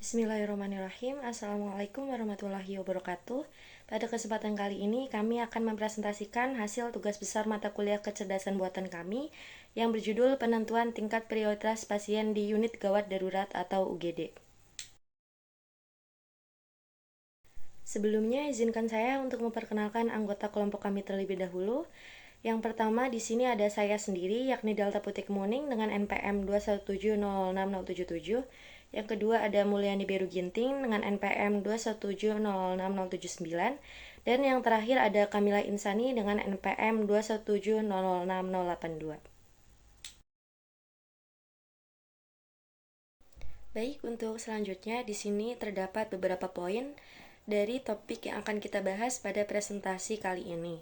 Bismillahirrahmanirrahim. Assalamualaikum warahmatullahi wabarakatuh. Pada kesempatan kali ini kami akan mempresentasikan hasil tugas besar mata kuliah kecerdasan buatan kami yang berjudul penentuan tingkat prioritas pasien di unit gawat darurat atau UGD. Sebelumnya izinkan saya untuk memperkenalkan anggota kelompok kami terlebih dahulu. Yang pertama di sini ada saya sendiri, yakni Delta Putih Kemuning dengan NPM 217060077. Yang kedua ada Mulyani Beru Ginting dengan NPM 217060079. Dan yang terakhir ada Kamila Insani dengan NPM 217006082. Baik, untuk selanjutnya di sini terdapat beberapa poin dari topik yang akan kita bahas pada presentasi kali ini.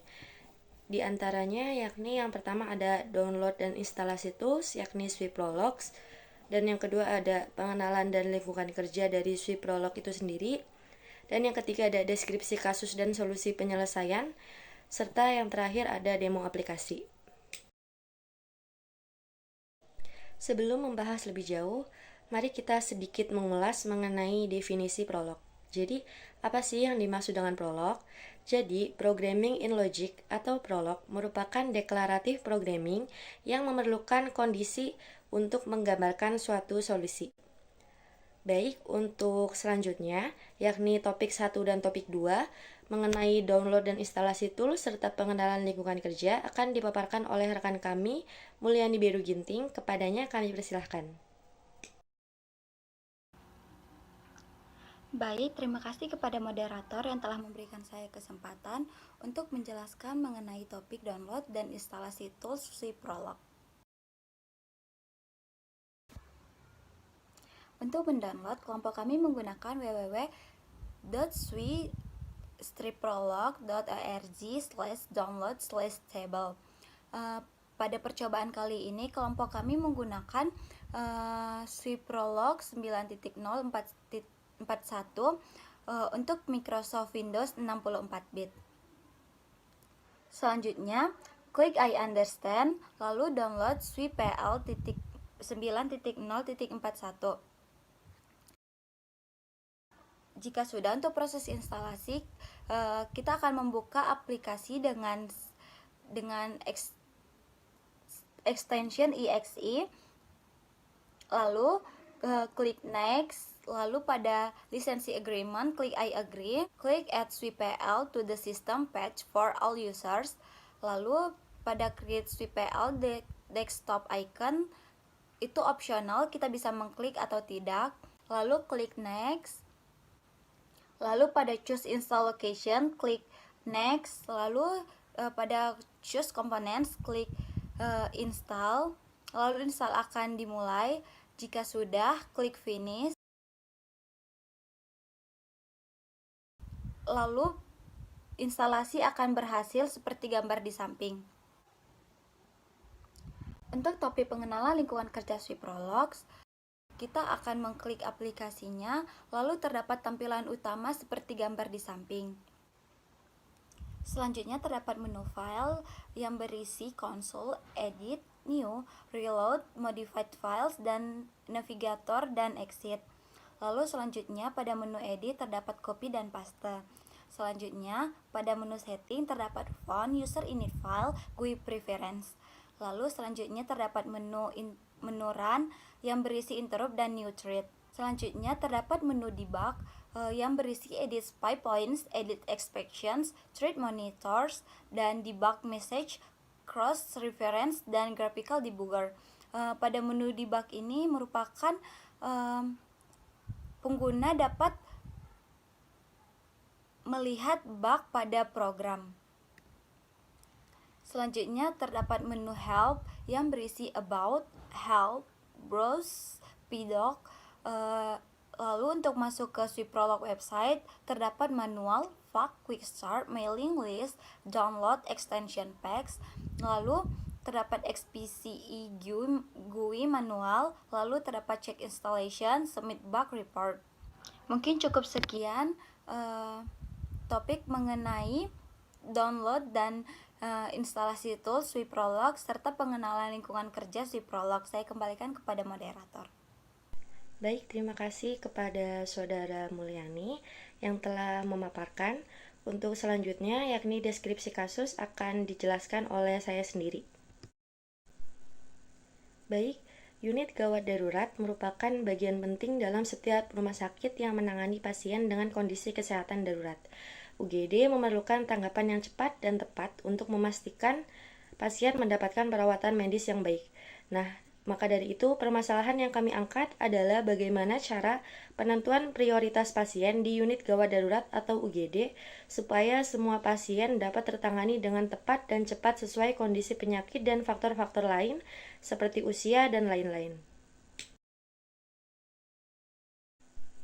Di antaranya yakni yang pertama ada download dan instalasi tools yakni SwiPrologs, dan yang kedua ada pengenalan dan lingkungan kerja dari SwiProlog itu sendiri, dan yang ketiga ada deskripsi kasus dan solusi penyelesaian, serta yang terakhir ada demo aplikasi. Sebelum membahas lebih jauh, mari kita sedikit mengulas mengenai definisi prolog. Jadi, apa sih yang dimaksud dengan prolog? Jadi, programming in logic atau prolog merupakan deklaratif programming yang memerlukan kondisi untuk menggambarkan suatu solusi. Baik, untuk selanjutnya, yakni topik 1 dan topik 2, mengenai download dan instalasi tools serta pengenalan lingkungan kerja akan dipaparkan oleh rekan kami, Mulyani Beru Ginting. Kepadanya kami persilahkan. Baik, terima kasih kepada moderator yang telah memberikan saya kesempatan untuk menjelaskan mengenai topik download dan instalasi tools SwiProlog. Untuk mendownload, kelompok kami menggunakan www.swiprolog.org/download/table. Pada percobaan kali ini, kelompok kami menggunakan SwiProlog 9.0.41 untuk Microsoft Windows 64-bit. Selanjutnya, klik I understand, lalu download SwiPL 9.0.41. Jika sudah, untuk proses instalasi, kita akan membuka aplikasi dengan extension exe, lalu klik next, lalu pada lisensi agreement klik I agree, klik add SwiPL to the system page for all users, lalu pada create SwiPL desktop icon itu opsional, kita bisa mengklik atau tidak, lalu klik next, lalu pada choose install location klik next, lalu pada choose components klik install, lalu install akan dimulai. Jika sudah, klik finish, lalu instalasi akan berhasil seperti gambar di samping. Untuk topik pengenalan lingkungan kerja SwiPrologs, kita akan mengklik aplikasinya, lalu terdapat tampilan utama seperti gambar di samping. Selanjutnya terdapat menu file yang berisi console, edit, new, reload, modified files, dan navigator dan exit. Lalu selanjutnya pada menu edit terdapat copy dan paste. Selanjutnya pada menu setting terdapat font, user init file, GUI preference. Lalu selanjutnya terdapat menu run yang berisi interrupt dan new thread. Selanjutnya terdapat menu debug yang berisi edit spy points, edit exceptions, thread monitors, dan debug message, cross reference, dan graphical debugger. Pada menu debug ini merupakan pengguna dapat melihat bug pada program. Selanjutnya terdapat menu help yang berisi about, help, browse, pdoc. Lalu untuk masuk ke SwiProlog website terdapat manual, FAQ, quick start, mailing list, download extension packs. Lalu terdapat XPCE GUI manual, lalu terdapat check installation, submit bug report. Mungkin cukup sekian topik mengenai download dan instalasi tools SwiProlog serta pengenalan lingkungan kerja SwiProlog. Saya kembalikan kepada moderator. Baik, terima kasih kepada Saudara Mulyani yang telah memaparkan. Untuk selanjutnya, yakni deskripsi kasus akan dijelaskan oleh saya sendiri. Baik, unit gawat darurat merupakan bagian penting dalam setiap rumah sakit yang menangani pasien dengan kondisi kesehatan darurat. UGD memerlukan tanggapan yang cepat dan tepat untuk memastikan pasien mendapatkan perawatan medis yang baik. Nah, maka dari itu, permasalahan yang kami angkat adalah bagaimana cara penentuan prioritas pasien di unit gawat darurat atau UGD supaya semua pasien dapat tertangani dengan tepat dan cepat sesuai kondisi penyakit dan faktor-faktor lain seperti usia dan lain-lain.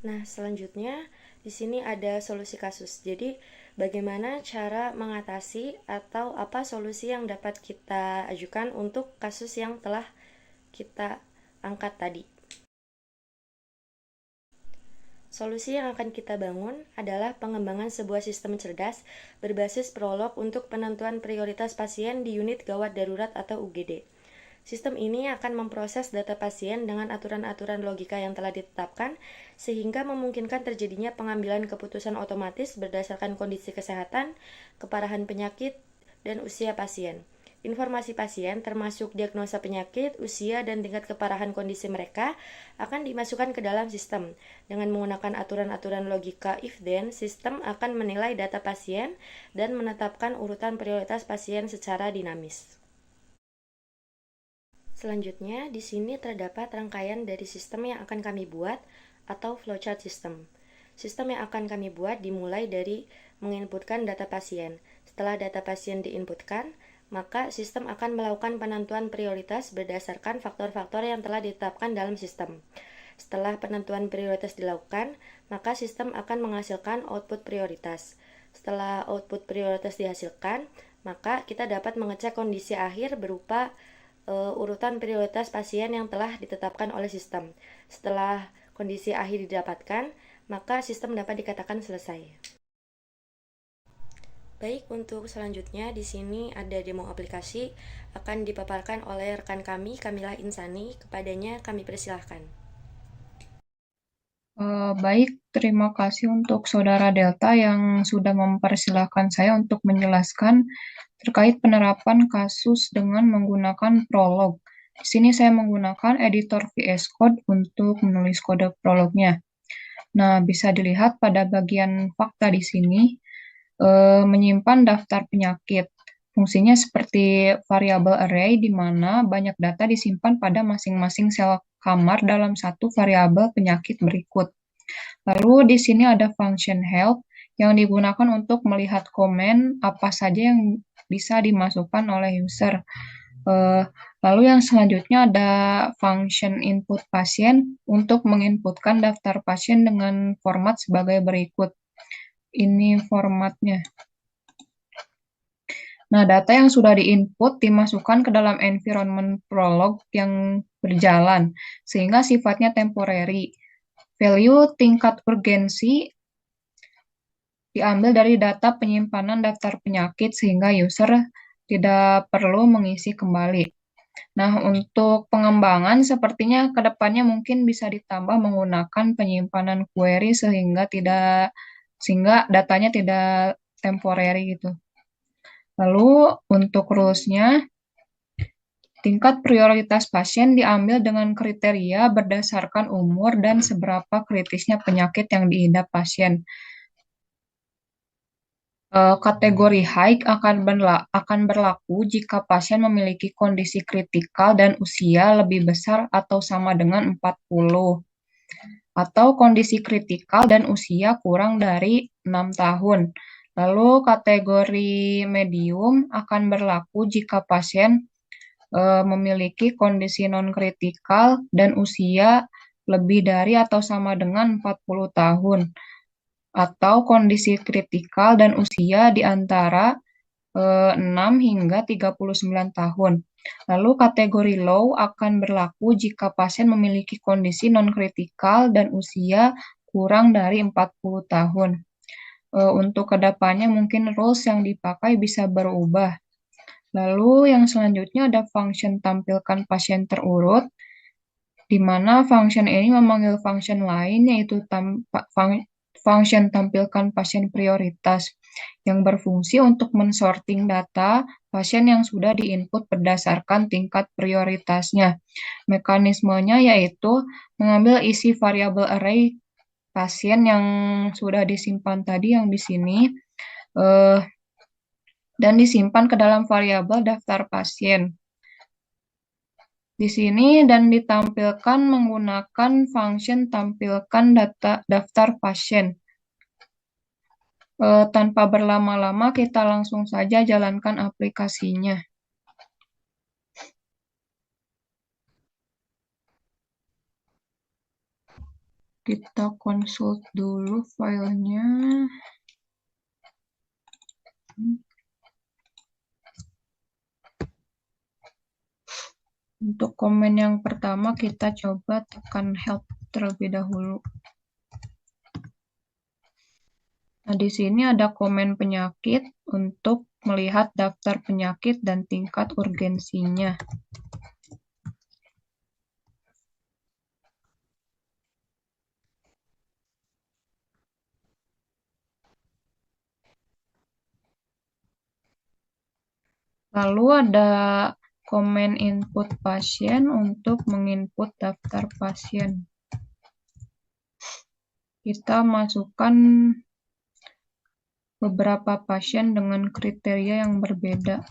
Nah, selanjutnya di sini ada solusi kasus. Jadi, bagaimana cara mengatasi atau apa solusi yang dapat kita ajukan untuk kasus yang telah kita angkat tadi. Solusi yang akan kita bangun adalah pengembangan sebuah sistem cerdas berbasis prolog untuk penentuan prioritas pasien di unit gawat darurat atau UGD. Sistem ini akan memproses data pasien dengan aturan-aturan logika yang telah ditetapkan, sehingga memungkinkan terjadinya pengambilan keputusan otomatis berdasarkan kondisi kesehatan, keparahan penyakit, dan usia pasien. Informasi pasien termasuk diagnosa penyakit, usia, dan tingkat keparahan kondisi mereka akan dimasukkan ke dalam sistem. Dengan menggunakan aturan-aturan logika if-then, sistem akan menilai data pasien dan menetapkan urutan prioritas pasien secara dinamis. Selanjutnya, di sini terdapat rangkaian dari sistem yang akan kami buat atau flowchart system. Sistem yang akan kami buat dimulai dari menginputkan data pasien. Setelah data pasien diinputkan, maka sistem akan melakukan penentuan prioritas berdasarkan faktor-faktor yang telah ditetapkan dalam sistem. Setelah penentuan prioritas dilakukan, maka sistem akan menghasilkan output prioritas. Setelah output prioritas dihasilkan, maka kita dapat mengecek kondisi akhir berupa urutan prioritas pasien yang telah ditetapkan oleh sistem. Setelah kondisi akhir didapatkan, maka sistem dapat dikatakan selesai. Baik, untuk selanjutnya di sini ada demo aplikasi akan dipaparkan oleh rekan kami, Kamila Insani. Kepadanya kami persilahkan. Baik, terima kasih untuk Saudara Delta yang sudah mempersilahkan saya untuk menjelaskan terkait penerapan kasus dengan menggunakan Prolog. Di sini saya menggunakan editor VS Code untuk menulis kode Prolognya. Nah, bisa dilihat pada bagian fakta di sini, menyimpan daftar penyakit. Fungsinya seperti variabel array di mana banyak data disimpan pada masing-masing sel kamar dalam satu variabel penyakit berikut. Lalu di sini ada function help yang digunakan untuk melihat komen apa saja yang bisa dimasukkan oleh user. Lalu yang selanjutnya ada function input pasien untuk menginputkan daftar pasien dengan format sebagai berikut. Ini formatnya. Nah, data yang sudah diinput dimasukkan ke dalam environment Prolog yang berjalan, sehingga sifatnya temporary. Value tingkat urgensi diambil dari data penyimpanan daftar penyakit, sehingga user tidak perlu mengisi kembali. Nah, untuk pengembangan sepertinya ke depannya mungkin bisa ditambah menggunakan penyimpanan query sehingga datanya tidak temporary gitu. Lalu untuk rules-nya, tingkat prioritas pasien diambil dengan kriteria berdasarkan umur dan seberapa kritisnya penyakit yang diidap pasien. Kategori high akan berlaku jika pasien memiliki kondisi kritikal dan usia lebih besar atau sama dengan 40, atau kondisi kritikal dan usia kurang dari 6 tahun. Lalu kategori medium akan berlaku jika pasien memiliki kondisi non-kritikal dan usia lebih dari atau sama dengan 40 tahun, atau kondisi kritikal dan usia di antara 6 hingga 39 tahun. Lalu kategori low akan berlaku jika pasien memiliki kondisi non-kritikal dan usia kurang dari 40 tahun. Untuk kedepannya mungkin rules yang dipakai bisa berubah. Lalu yang selanjutnya ada function tampilkan pasien terurut. di mana function ini memanggil function lain, yaitu function tampilkan pasien prioritas, yang berfungsi untuk mensorting data pasien yang sudah diinput berdasarkan tingkat prioritasnya. Mekanismenya yaitu mengambil isi variabel array pasien yang sudah disimpan tadi yang di sini, dan disimpan ke dalam variabel daftar pasien. Di sini dan ditampilkan menggunakan function tampilkan daftar pasien. Tanpa berlama-lama, kita langsung saja jalankan aplikasinya. Kita consult dulu filenya. Untuk komen yang pertama, kita coba tekan help terlebih dahulu. Nah, di sini ada komen penyakit untuk melihat daftar penyakit dan tingkat urgensinya. Lalu ada komen input pasien untuk menginput daftar pasien. Kita masukkan beberapa pasien dengan kriteria yang berbeda.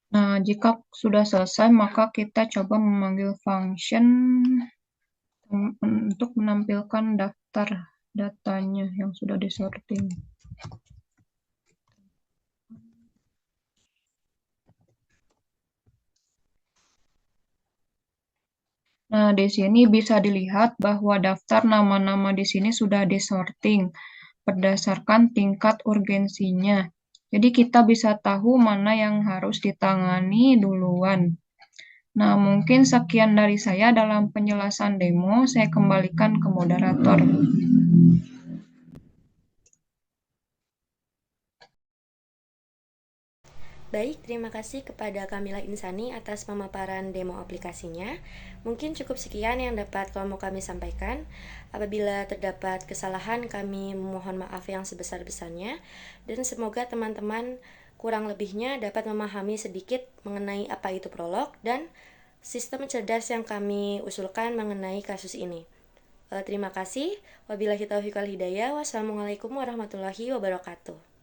Nah, jika sudah selesai, maka kita coba memanggil function untuk menampilkan daftar datanya yang sudah disorting. Nah, di sini bisa dilihat bahwa daftar nama-nama di sini sudah disorting berdasarkan tingkat urgensinya. Jadi kita bisa tahu mana yang harus ditangani duluan. Nah, mungkin sekian dari saya dalam penjelasan demo. Saya kembalikan ke moderator. Baik, terima kasih kepada Kamila Insani atas pemaparan demo aplikasinya. Mungkin cukup sekian yang dapat kami sampaikan. Apabila terdapat kesalahan, kami memohon maaf yang sebesar-besarnya. Dan semoga teman-teman kurang lebihnya dapat memahami sedikit mengenai apa itu prolog dan sistem cerdas yang kami usulkan mengenai kasus ini. Terima kasih. Wabillahi taufiq wal hidayah. Wassalamualaikum warahmatullahi wabarakatuh.